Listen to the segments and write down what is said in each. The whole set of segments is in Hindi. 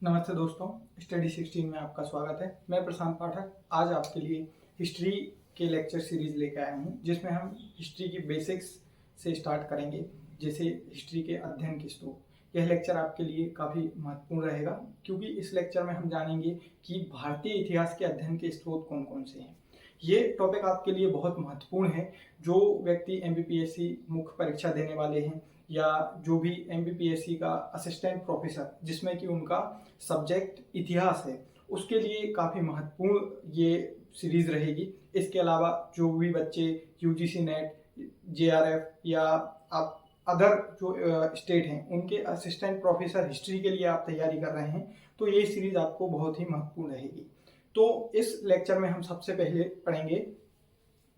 नमस्ते दोस्तों, स्टडी 16 में आपका स्वागत है। मैं प्रशांत पाठक आज आपके लिए हिस्ट्री के लेक्चर सीरीज लेकर आया हूँ, जिसमें हम हिस्ट्री की बेसिक्स से स्टार्ट करेंगे, जैसे हिस्ट्री के अध्ययन के स्रोत। यह लेक्चर आपके लिए काफ़ी महत्वपूर्ण रहेगा, क्योंकि इस लेक्चर में हम जानेंगे कि भारतीय इतिहास के अध्ययन के स्रोत कौन कौन से हैं। ये टॉपिक आपके लिए बहुत महत्वपूर्ण है। जो व्यक्ति MPPSC मुख्य परीक्षा देने वाले हैं या जो भी MPPSC का असिस्टेंट प्रोफेसर जिसमें कि उनका सब्जेक्ट इतिहास है, उसके लिए काफ़ी महत्वपूर्ण ये सीरीज रहेगी। इसके अलावा जो भी बच्चे UGC नेट, JRF या आप अदर जो स्टेट हैं उनके असिस्टेंट प्रोफेसर हिस्ट्री के लिए आप तैयारी कर रहे हैं, तो ये सीरीज आपको बहुत ही महत्वपूर्ण रहेगी। तो इस लेक्चर में हम सबसे पहले पढ़ेंगे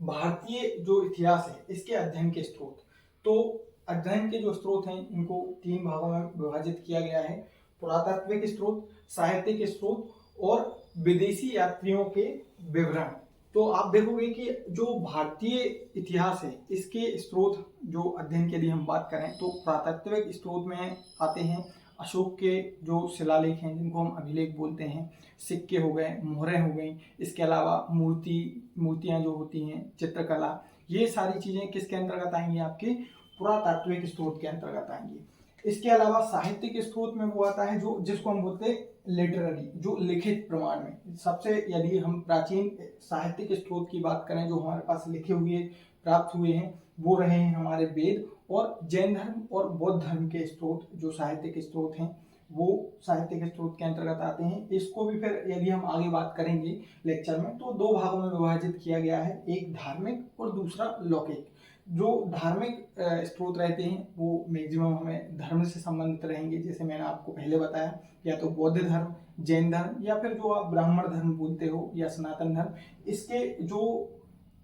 भारतीय जो इतिहास है इसके अध्ययन के स्रोत। तो अध्ययन के जो स्रोत हैं इनको 3 भागों में विभाजित किया गया है: पुरातात्विक स्रोत, साहित्यिक स्रोत और विदेशी यात्रियों के विवरण। तो आप देखोगे कि जो भारतीय इतिहास है इसके स्रोत जो अध्ययन के लिए हम बात करें तो पुरातात्विक स्रोत में आते हैं अशोक के जो शिलालेख हैं जिनको हम अभिलेख बोलते हैं, सिक्के हो गए, मोहरें हो गई, इसके अलावा मूर्तियां जो होती हैं, चित्रकला, ये सारी चीजें किसके अंतर्गत आएंगी? आपके पुरातात्विक स्रोत के अंतर्गत आएंगी। इसके अलावा साहित्यिक स्रोत में वो आता है जो जिसको हम बोलते हैं लिटरेरी, जो लिखित प्रमाण में सबसे, यदि हम प्राचीन साहित्यिक स्रोत की बात करें जो हमारे पास लिखे हुए प्राप्त हुए हैं वो रहे हैं हमारे वेद, और जैन धर्म और बौद्ध धर्म के स्रोत जो साहित्यिक स्रोत हैं वो साहित्यिक स्रोत के अंतर्गत आते हैं। इसको भी फिर यदि हम आगे बात करेंगे लेक्चर में तो 2 भागों में विभाजित किया गया है, एक धार्मिक और दूसरा लौकिक। जो धार्मिक स्रोत रहते हैं वो मैक्सिमम हमें धर्म से संबंधित रहेंगे, जैसे मैंने आपको पहले बताया, या तो बौद्ध धर्म, जैन धर्म या फिर जो आप ब्राह्मण धर्म बोलते हो या सनातन धर्म। इसके जो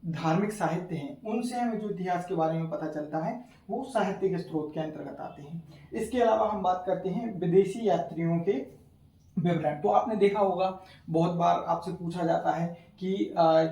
धार्मिक साहित्य हैं उनसे हमें जो इतिहास के बारे में पता चलता है वो साहित्यिक स्रोत के अंतर्गत आते हैं। इसके अलावा हम बात करते हैं विदेशी यात्रियों के विवरण। तो आपने देखा होगा बहुत बार आपसे पूछा जाता है कि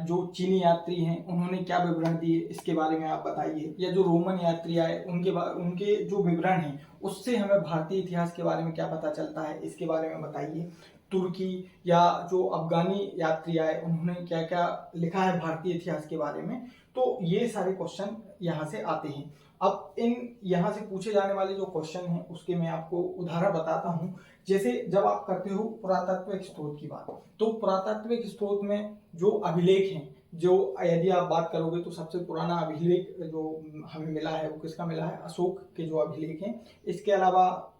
जो चीनी यात्री हैं उन्होंने क्या विवरण दिए, इसके बारे में आप बताइए। या जो रोमन यात्री आए उनके जो विवरण हैं उससे हमें भारतीय इतिहास के बारे में क्या पता चलता है, इसके बारे में बताइए। तुर्की या जो अफगानी यात्री आए उन्होंने क्या क्या लिखा है भारतीय इतिहास के बारे में। तो ये सारे क्वेश्चन यहाँ से आते हैं। अब इन यहाँ से पूछे जाने वाले जो क्वेश्चन हैं उसके मैं आपको उदाहरण बताता हूँ। जैसे जब आप करते हो पुरातात्विक स्रोत की बात, तो पुरातात्विक स्रोत में जो अभिलेख हैं, जो यदि आप बात करोगे तो सबसे पुराना अभिलेख जो हमें मिला है वो किसका मिला है? अशोक के जो अभिलेख हैं। इसके अलावा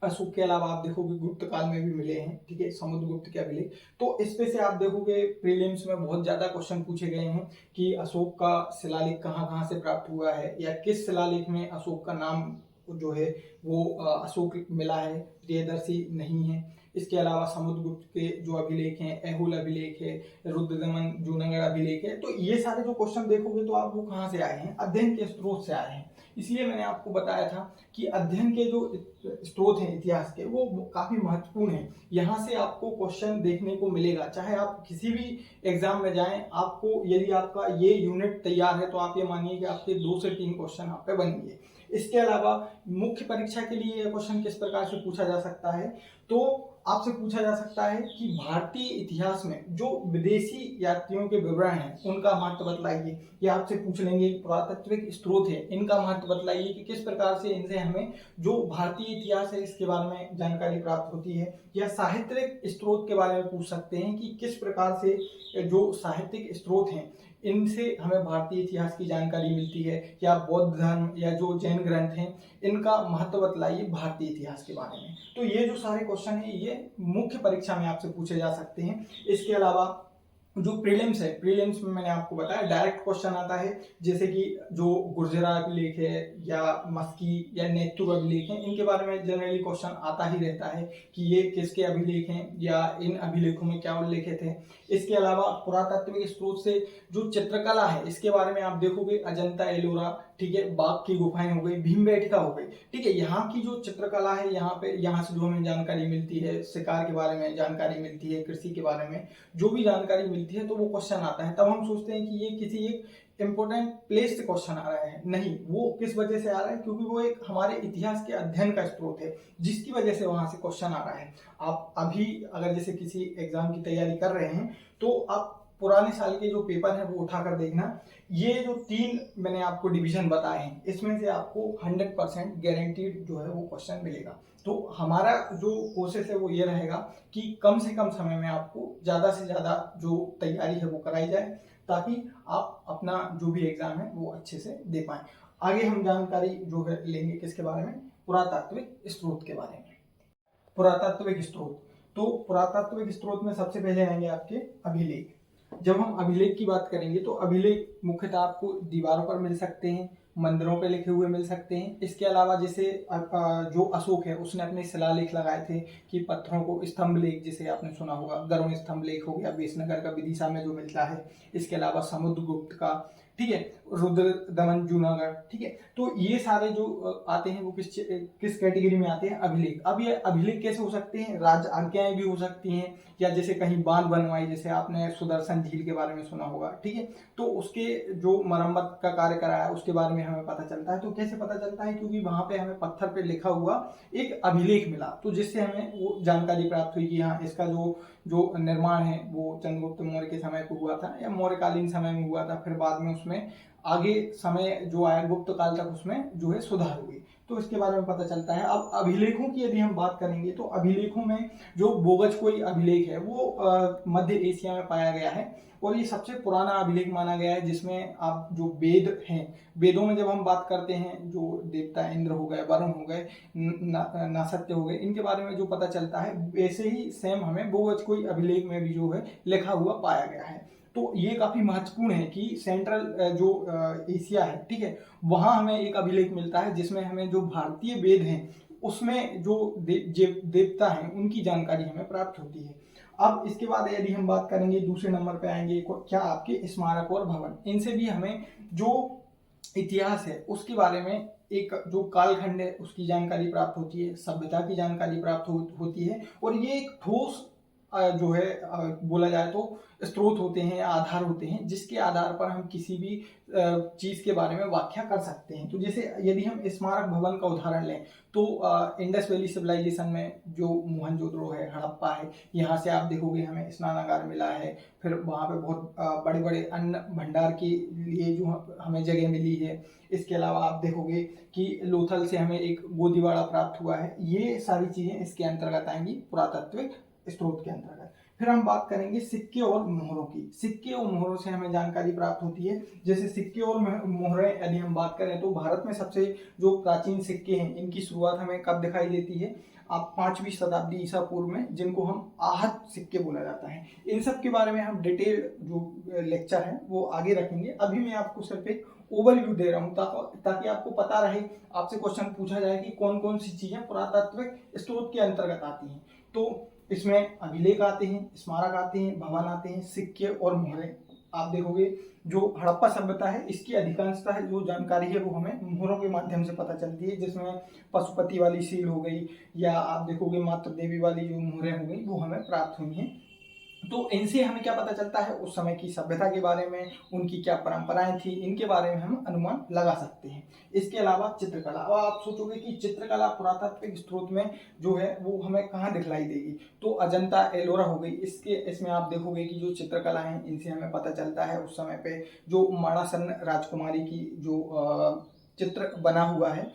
अशोक के अलावा आप देखोगे गुप्त काल में भी मिले हैं, ठीक है, समुद्रगुप्त के अभिलेख। तो इस पे से आप देखोगे प्रीलिम्स में बहुत ज्यादा क्वेश्चन पूछे गए हैं कि अशोक का शिलालेख कहाँ कहाँ से प्राप्त हुआ है, या किस शिलालेख में अशोक का नाम जो है वो अशोक मिला है, प्रियदर्शी नहीं है। इसके अलावा समुद्रगुप्त के जो अभिलेख हैं, ऐहोल अभिलेख है, रुद्रदमन जूनागढ़ अभिलेख है। तो ये सारे जो क्वेश्चन देखोगे तो आप वो कहाँ से आए हैं? अध्ययन के स्रोत से आए हैं। इसलिए मैंने आपको बताया था कि अध्ययन के जो स्रोत हैं इतिहास के वो काफी महत्वपूर्ण है। यहाँ से आपको क्वेश्चन देखने को मिलेगा, चाहे आप किसी भी एग्जाम में जाएं, आपको यदि आपका ये यूनिट तैयार है तो आप ये मानिए कि आपके 2 से 3 क्वेश्चन आप पे बनेंगे। इसके अलावा मुख्य परीक्षा के लिए यह क्वेश्चन किस प्रकार से पूछा जा सकता है? तो आपसे पूछा जा सकता है कि भारतीय इतिहास में जो विदेशी यात्रियों के विवरण हैं उनका महत्व बतलाइए। या आपसे पूछ लेंगे पुरातात्विक स्रोत है इनका महत्व बतलाइए कि किस प्रकार से इनसे हमें जो भारतीय इतिहास है इसके बारे में जानकारी प्राप्त होती है। या साहित्यिक स्रोत के बारे में पूछ सकते हैं कि किस प्रकार से जो साहित्यिक स्रोत हैं इनसे हमें भारतीय इतिहास की जानकारी मिलती है। या बौद्ध धर्म या जो जैन ग्रंथ हैं इनका महत्व बतलाइए भारतीय इतिहास के बारे में। तो ये जो सारे क्वेश्चन हैं ये मुख्य परीक्षा में आपसे पूछे जा सकते हैं। इसके अलावा जो प्रीलिम्स है, प्रीलिम्स में मैंने आपको बताया डायरेक्ट क्वेश्चन आता है, जैसे कि जो गुर्जरा अभिलेख है या मस्की या नेत्तुर अभिलेख है, इनके बारे में जनरली क्वेश्चन आता ही रहता है कि ये किसके अभिलेख हैं या इन अभिलेखों में क्या उल्लेखित है। इसके अलावा पुरातात्विक स्रोत से जो चित्रकला है इसके बारे में आप देखोगे अजंता एलोरा, ठीक है, बाघ की गुफाएं हो गई, भीमबेटका हो गई, ठीक है, यहाँ की जो चित्रकला है यहाँ से जो हमें जानकारी मिलती है, शिकार के बारे में जानकारी मिलती है, कृषि के बारे में जो भी जानकारी मिलती है तो वो क्वेश्चन आता है। तब हम सोचते हैं कि ये किसी एक इम्पोर्टेंट प्लेस से क्वेश्चन आ रहा है, नहीं, वो किस वजह से आ रहा है, क्योंकि वो एक हमारे इतिहास के अध्ययन का स्रोत है जिसकी वजह से वहां से क्वेश्चन आ रहा है। आप अभी अगर जैसे किसी एग्जाम की तैयारी कर रहे हैं तो आप पुराने साल के जो पेपर है वो उठाकर देखना, ये जो 3 मैंने आपको डिवीजन बताए हैं इसमें से आपको 100% गारंटीड जो है वो क्वेश्चन मिलेगा। तो हमारा जो कोशिश है वो ये रहेगा कि कम से कम समय में आपको ज़्यादा से ज़्यादा जो तैयारी है वो कराई जाए, ताकि आप अपना जो भी एग्जाम है वो अच्छे से दे पाएं। आगे हम जानकारी जो है लेंगे किसके बारे में, पुरातात्विक स्रोत के बारे में। पुरातात्विक स्रोत, तो पुरातात्विक स्रोत में सबसे पहले आएंगे आपके अभिलेख। जब हम अभिलेख की बात करेंगे तो अभिलेख मुख्यतः आपको दीवारों पर मिल सकते हैं, मंदिरों पे लिखे हुए मिल सकते हैं। इसके अलावा जैसे जो अशोक है उसने अपने शिलालेख लगाए थे कि पत्थरों को स्तंभ लेख, जिसे आपने सुना होगा, गरुड़ स्तंभ लेख हो गया विसनगर का विदिशा में जो मिलता है। इसके अलावा समुद्रगुप्त का, ठीक है, रुद्र दमन जूनागढ़, ठीक है। तो ये सारे जो आते हैं वो किस कैटेगरी में आते हैं, अभिलेख। अब ये अभिलेख कैसे हो सकते हैं, राज आज्ञाएं भी हो सकती हैं, या जैसे कहीं बांध बनवाई, जैसे आपने सुदर्शन झील के बारे में सुना होगा, ठीक है, तो उसके जो मरम्मत का कार्य कराया उसके बारे में हमें पता चलता है। तो कैसे पता चलता है, क्योंकि वहां पे हमें पत्थर पे लिखा हुआ एक अभिलेख मिला, तो जिससे हमें वो जानकारी प्राप्त हुई कि हाँ, इसका जो निर्माण है वो चंद्रगुप्त मौर्य के समय पे हुआ था या मौर्यकालीन समय में हुआ था। फिर बाद में उसमें आगे समय जो आया गुप्त काल तक उसमें जो है सुधार हुई, तो इसके बारे में पता चलता है। अब अभिलेखों की यदि हम बात करेंगे तो अभिलेखों में जो बोगज अभिलेख है वो मध्य एशिया में पाया गया है, और ये सबसे पुराना अभिलेख माना गया है, जिसमें आप जो वेद हैं, वेदों में जब हम बात करते हैं, जो देवता इंद्र हो गए, वरुण हो गए, नासत्य हो गए, इनके बारे में जो पता चलता है, वैसे ही सेम हमें बोगज अभिलेख में भी जो है लिखा हुआ पाया गया है। तो ये काफी महत्वपूर्ण है कि सेंट्रल जो एशिया है, ठीक है, वहां हमें एक अभिलेख मिलता है जिसमें हमें जो भारतीय वेद हैं उसमें जो देवता हैं उनकी जानकारी हमें प्राप्त होती है। अब इसके बाद यदि हम बात करेंगे, दूसरे नंबर पे आएंगे क्या, आपके स्मारक और भवन। इनसे भी हमें जो इतिहास है उसके बारे में, एक जो कालखंड है उसकी जानकारी प्राप्त होती है, सभ्यता की जानकारी प्राप्त होती है, और ये एक ठोस जो है बोला जाए तो स्रोत होते हैं, आधार होते हैं, जिसके आधार पर हम किसी भी चीज के बारे में व्याख्या कर सकते हैं। तो जैसे यदि हम स्मारक भवन का उदाहरण लें तो इंडस वैली सिविलाइजेशन में जो मोहनजोदड़ो है, हड़प्पा है, यहाँ से आप देखोगे हमें स्नानागार मिला है। फिर वहाँ पे बहुत बड़े बड़े अन्न भंडार के लिए जो हमें जगह मिली है। इसके अलावा आप देखोगे कि लोथल से हमें एक गोदीवाड़ा प्राप्त हुआ है। ये सारी चीजें इसके अंतर्गत आएंगी, पुरातत्विक स्रोत के अंतर्गत। फिर हम बात करेंगे सिक्के और मोहरों की। सिक्के और मोहरों से हमें जानकारी प्राप्त होती है। जैसे सिक्के और मोहरें यदि हम बात करें तो भारत में सबसे जो प्राचीन सिक्के हैं इनकी शुरुआत हमें कब दिखाई देती है, आप 5वीं शताब्दी ईसा पूर्व में, जिनको हम आहत सिक्के बोला जाता है। इन सब के बारे में हम डिटेल जो लेक्चर है वो आगे रखेंगे। अभी मैं आपको सिर्फ एक ओवरव्यू दे रहा हूँ ताकि आपको पता रहे, आपसे क्वेश्चन पूछा जाए कि कौन कौन सी चीजें पुरातात्विक स्रोत के अंतर्गत आती हैं। तो इसमें अभिलेख आते हैं, स्मारक आते हैं, भवन आते हैं, सिक्के और मोहरें। आप देखोगे जो हड़प्पा सभ्यता है इसकी अधिकांशतः जो जानकारी है वो हमें मोहरों के माध्यम से पता चलती है, जिसमें पशुपति वाली सील हो गई, या आप देखोगे मातृ देवी वाली जो मोहरें हो गई वो हमें प्राप्त हुई हैं। तो इनसे हमें क्या पता चलता है, उस समय की सभ्यता के बारे में, उनकी क्या परंपराएं थी, इनके बारे में हम अनुमान लगा सकते हैं। इसके अलावा चित्रकला। अब आप सोचोगे कि चित्रकला पुरातात्विक स्रोत में जो है वो हमें कहाँ दिखलाई देगी, तो अजंता एलोरा हो गई। इसमें आप देखोगे कि जो चित्रकला है इनसे हमें पता चलता है उस समय पे जो माणासन राजकुमारी की जो चित्र बना हुआ है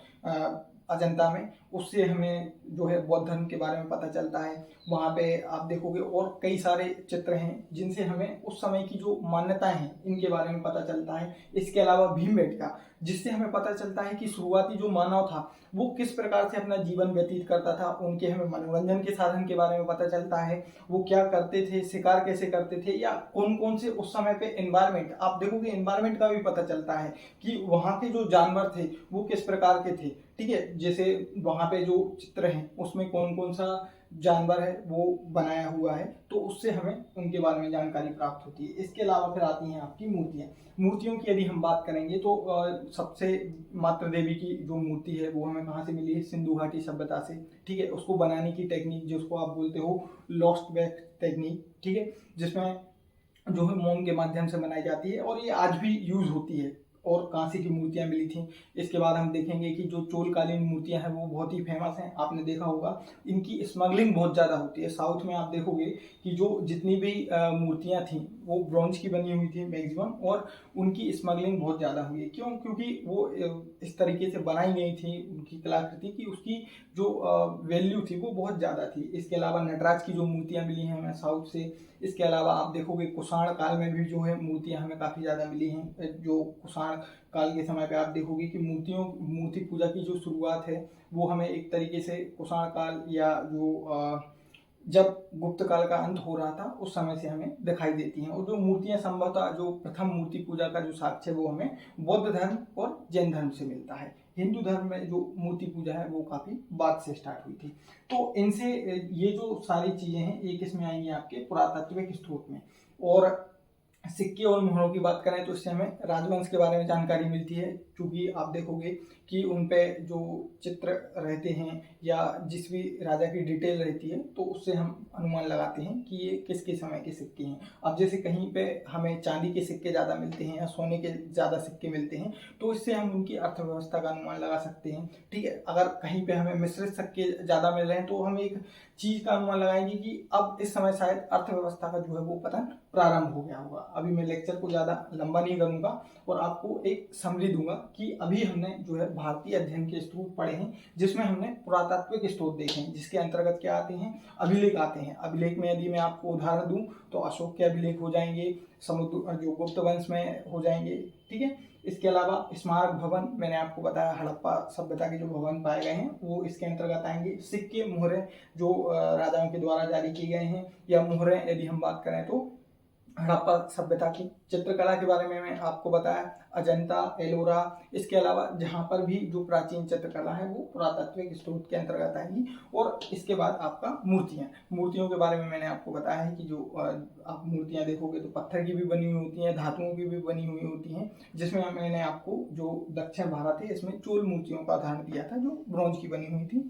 अजंता में, उससे हमें जो है बौद्ध धर्म के बारे में पता चलता है। वहाँ पे आप देखोगे और कई सारे चित्र हैं जिनसे हमें उस समय की जो मान्यताएं हैं इनके बारे में पता चलता है। इसके अलावा भीमबेटका, जिससे हमें पता चलता है कि शुरुआती जो मानव था वो किस प्रकार से अपना जीवन व्यतीत करता था। उनके हमें मनोरंजन के साधन के बारे में पता चलता है, वो क्या करते थे, शिकार कैसे करते थे, या कौन कौन से उस समय पे एनवायरमेंट, आप देखोगे एनवायरमेंट का भी पता चलता है कि वहाँ के जो जानवर थे वो किस प्रकार के थे, ठीक है। जैसे वहाँ पे जो चित्र हैं उसमें कौन कौन सा जानवर है वो बनाया हुआ है, तो उससे हमें उनके बारे में जानकारी प्राप्त होती है। इसके अलावा फिर आती हैं आपकी मूर्तियाँ। मूर्तियों की यदि हम बात करेंगे तो सबसे मातृ देवी की जो मूर्ति है वो हमें कहाँ से मिली है, सिंधु घाटी सभ्यता से, ठीक है। उसको बनाने की टेक्निक जिसको आप बोलते हो लॉस्ट वैक्स टेक्निक, ठीक है, जिसमें जो है मोम के माध्यम से बनाई जाती है और ये आज भी यूज होती है और कांसे की मूर्तियां मिली थी। इसके बाद हम देखेंगे कि जो चोलकालीन मूर्तियां हैं वो बहुत ही फेमस हैं, आपने देखा होगा इनकी स्मगलिंग बहुत ज़्यादा होती है। साउथ में आप देखोगे कि जो जितनी भी मूर्तियां थी वो ब्रॉन्ज की बनी हुई थी मैक्सिमम, और उनकी स्मगलिंग बहुत ज़्यादा हुई है। क्यों? क्योंकि वो इस तरीके से बनाई गई थी उनकी कलाकृति की उसकी जो वैल्यू थी वो बहुत ज़्यादा थी। इसके अलावा नटराज की जो मूर्तियाँ मिली हैं हमें साउथ से, इसके अलावा आप देखोगे कुषाण काल में भी जो है मूर्तियाँ हमें काफ़ी ज़्यादा मिली हैं। जो कुषाण काल के समय पे आप देखोगे कि मूर्ति पूजा की जो शुरुआत है वो हमें एक तरीके से कुषाण काल या जो जब गुप्त काल का अंत हो रहा था उस समय से हमें दिखाई देती हैं। और जो मूर्तियां संभवतः जो प्रथम मूर्ति पूजा का जो साक्ष्य है वो हमें बौद्ध धर्म और जैन धर्म से मिलता है। हिंदू धर्म में जो मूर्ति पूजा है वो काफी बाद से स्टार्ट हुई थी। तो इनसे ये जो सारी चीजें हैं एक इसमें आएंगी आपके पुरातात्विक स्रोत में। और सिक्के और मोहरों की बात करें तो इससे हमें राजवंश के बारे में जानकारी मिलती है, क्योंकि आप देखोगे कि उन पे जो चित्र रहते हैं या जिस भी राजा की डिटेल रहती है तो उससे हम अनुमान लगाते हैं कि ये किसके समय के सिक्के हैं। अब जैसे कहीं पे हमें चांदी के सिक्के ज़्यादा मिलते हैं या सोने के ज़्यादा सिक्के मिलते हैं तो इससे हम उनकी अर्थव्यवस्था का अनुमान लगा सकते हैं। ठीक है, अगर कहीं पे हमें मिश्रित सिक्के ज़्यादा मिल रहे हैं तो हम एक चीज़ का अनुमान लगाएंगे कि अब इस समय शायद अर्थव्यवस्था का जो है वो पतन प्रारंभ हो गया होगा। अभी मैं लेक्चर को ज़्यादा लंबा नहीं करूँगा और आपको एक समरी दूंगा कि अभी हमने जो है भारतीय अध्ययन के स्रोत पढ़े हैं जिसमें हमने पुरातात्विक स्रोत देखे हैं, जिसके अंतर्गत क्या आते हैं, अभिलेख आते हैं। अभिलेख में यदि मैं आपको उदाहरण दूं तो अशोक के अभिलेख हो जाएंगे, समुद्र जो गुप्त वंश में हो जाएंगे। ठीक है, इसके अलावा स्मारक भवन मैंने आपको बताया, हड़प्पा सभ्यता के जो भवन पाए गए हैं वो इसके अंतर्गत आएंगे। सिक्के मोहरें जो राजाओं के द्वारा जारी किए गए हैं, या मोहरें यदि हम बात करें तो हड़प्पा सभ्यता की चित्रकला के बारे में मैं आपको बताया, अजंता, एलोरा। इसके अलावा जहाँ पर भी जो प्राचीन चित्रकला है वो पुरातात्विक स्रोत के अंतर्गत आएगी। और इसके बाद आपका मूर्तियों के बारे में मैंने आपको बताया है कि जो आप मूर्तियाँ देखोगे तो पत्थर की भी बनी हुई होती हैं, धातुओं की भी बनी हुई होती हैं, जिसमें मैंने आपको जो दक्षिण भारत है इसमें चोल मूर्तियों का उदाहरण दिया था जो ब्रॉन्ज की बनी हुई थी।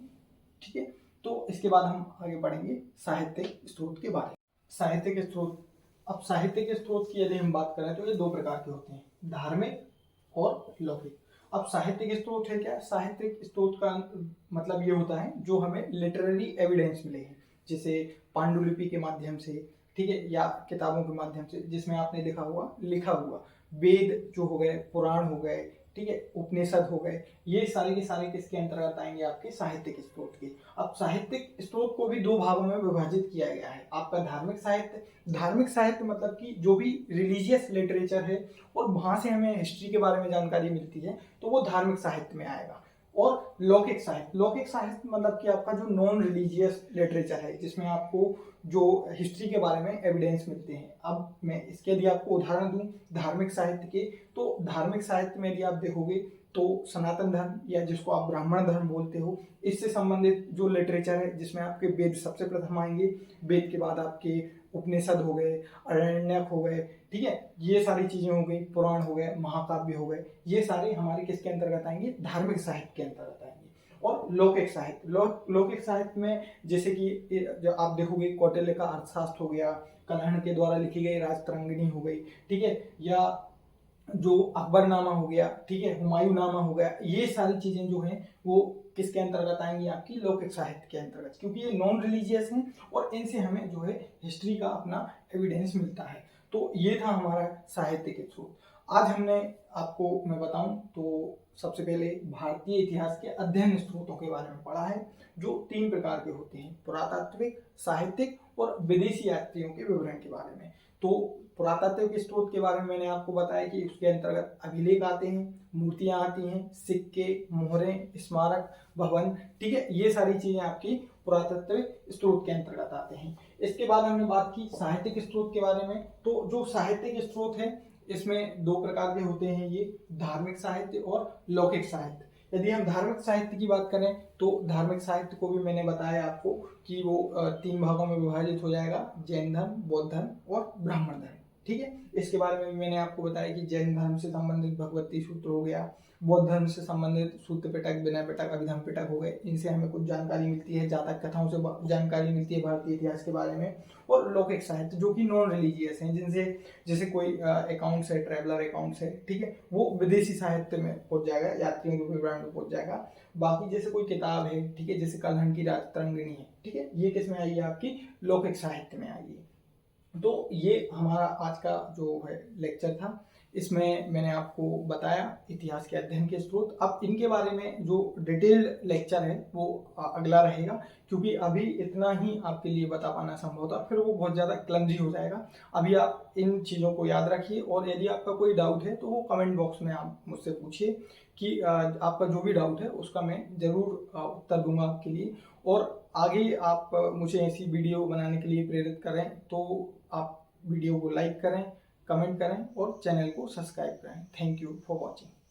ठीक है, तो इसके बाद हम आगे बढ़ेंगे साहित्यिक स्रोत के बारे में। साहित्यिक स्रोत, अब साहित्य के स्रोत की यदि हम बात करें तो ये दो प्रकार के होते हैं, धार्मिक और लौकिक। अब साहित्यिक स्रोत है क्या? साहित्यिक स्रोत का मतलब ये होता है जो हमें लिटरेरी एविडेंस मिले हैं, जैसे पांडुलिपि के माध्यम से, ठीक है, या किताबों के माध्यम से, जिसमें आपने लिखा हुआ वेद जो हो गए, पुराण हो गए, ठीक है, उपनिषद हो गए, ये सारे के सारे किसके अंतर्गत आएंगे? आपके साहित्यिक स्रोत के। अब साहित्यिक स्रोत को भी दो भागों में विभाजित किया गया है। आपका धार्मिक साहित्य मतलब कि जो भी रिलीजियस लिटरेचर है और वहां से हमें हिस्ट्री के बारे में जानकारी मिलती है तो वो धार्मिक साहित्य में आएगा। और लौकिक साहित्य मतलब कि आपका जो नॉन रिलीजियस लिटरेचर है, जिसमें आपको जो हिस्ट्री के बारे में एविडेंस मिलते हैं। अब मैं इसके यदि आपको उदाहरण दूं धार्मिक साहित्य के, तो धार्मिक साहित्य में यदि आप देखोगे तो सनातन धर्म या जिसको आप ब्राह्मण धर्म बोलते हो, इससे संबंधित जो लिटरेचर है जिसमें आपके वेद सबसे प्रथम आएंगे, वेद के बाद आपके उपनिषद हो गए, अरण्यक हो गए, ठीक है, ये सारी चीजें हो गई, पुराण हो गए, महाकाव्य हो गए, ये सारे हमारे किसके अंतर्गत आएंगे? धार्मिक साहित्य के अंतर्गत आएंगे। और लौकिक साहित्य में जैसे कि जो आप देखोगे कौटिल्य का अर्थशास्त्र हो गया, कलहण के द्वारा लिखी गई राजतरंगिणी हो गई, ठीक है, या जो अकबरनामा हो गया, ठीक है, हुमायूं नामा हो गया, ये सारी चीजें जो हैं वो किसके अंतर्गत आएंगी? आपकी लौकिक साहित्य के अंतर्गत, क्योंकि ये नॉन रिलीजियस हैं और इनसे हमें जो है हिस्ट्री का अपना एविडेंस मिलता है। तो ये था हमारा साहित्य के स्रोत। आज हमने आपको मैं बताऊं तो सबसे पहले भारतीय इतिहास के अध्ययन स्रोतों के बारे में पढ़ा है, जो 3 प्रकार के होते हैं, पुरातात्विक, साहित्यिक और विदेशी यात्रियों के विवरण के बारे में। तो पुरातात्विक स्रोत के बारे में मैंने आपको बताया कि उसके अंतर्गत अभिलेख आते हैं, मूर्तियां आती हैं, सिक्के, मोहरें, स्मारक, भवन, ठीक है, ये सारी चीजें आपकी पुरातात्विक स्रोत के अंतर्गत आते हैं। इसके बाद हमने बात की साहित्यिक स्रोत के बारे में। तो जो साहित्यिक स्रोत है इसमें 2 प्रकार के होते हैं, ये धार्मिक साहित्य और लौकिक साहित्य। यदि हम धार्मिक साहित्य की बात करें तो धार्मिक साहित्य को भी मैंने बताया आपको कि वो 3 भागों में विभाजित हो जाएगा, जैन धर्म, बौद्ध धर्म और ब्राह्मण धर्म। ठीक है, इसके बारे में भी मैंने आपको बताया कि जैन धर्म से संबंधित भगवती सूत्र हो गया, बौद्ध धर्म से संबंधित सूत्र पिटक, विनय पिटक, अभिधम पिटक हो गए, इनसे हमें कुछ जानकारी मिलती है, जातक कथाओं से जानकारी मिलती है भारतीय इतिहास के बारे में, और लौकिक साहित्य जो कि नॉन रिलीजियस हैं, जिनसे जैसे कोई अकाउंट्स है, ट्रैवलर अकाउंट्स है, ठीक है, वो विदेशी साहित्य में पहुंच जाएगा, यात्रियों के विवरण में पहुंच जाएगा। बाकी जैसे कोई किताब है, ठीक है, जैसे कलहन की राजतरंगिणी है, ठीक है, ये किस में आइए, आपकी लौकिक साहित्य में आइए। तो ये हमारा आज का जो है लेक्चर था, इसमें मैंने आपको बताया इतिहास के अध्ययन के स्रोत। अब इनके बारे में जो डिटेल्ड लेक्चर है वो अगला रहेगा, क्योंकि अभी इतना ही आपके लिए बता पाना संभव था, फिर वो बहुत ज़्यादा क्लमजी हो जाएगा। अभी आप इन चीज़ों को याद रखिए, और यदि आपका कोई डाउट है तो वो कमेंट बॉक्स में आप मुझसे पूछिए कि आपका जो भी डाउट है उसका मैं ज़रूर उत्तर दूंगा आपके लिए। और आगे आप मुझे ऐसी वीडियो बनाने के लिए प्रेरित करें तो आप वीडियो को लाइक करें, कमेंट करें और चैनल को सब्सक्राइब करें। Thank you for watching.